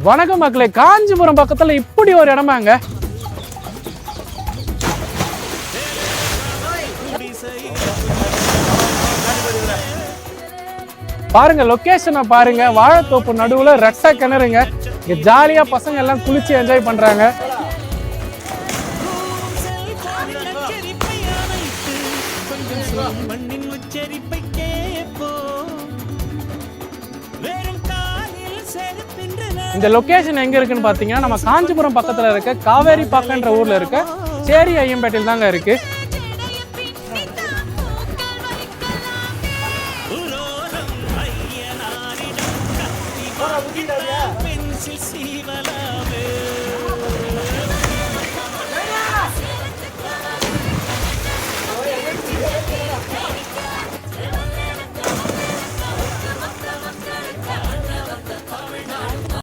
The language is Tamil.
வணக்கம் மக்களே, காஞ்சிபுரம் பக்கத்துல இப்படி ஒரு இடமாங்க. பாருங்க லொகேஷனை பாருங்க, வாழைத்தோப்பு நடுவுல ரெட்டை கிணறுங்க. இங்க ஜாலியா பசங்க எல்லாம் குளிச்சு என்ஜாய் பண்றாங்க. இந்த லொகேஷன் எங்க இருக்குன்னு பாத்தீங்கன்னா நம்ம காஞ்சிபுரம் பக்கத்துல இருக்க காவேரி பாக்கன்ற ஊர்ல இருக்க சேரி ஐயம்பேட்டையில் தாங்க இருக்கு.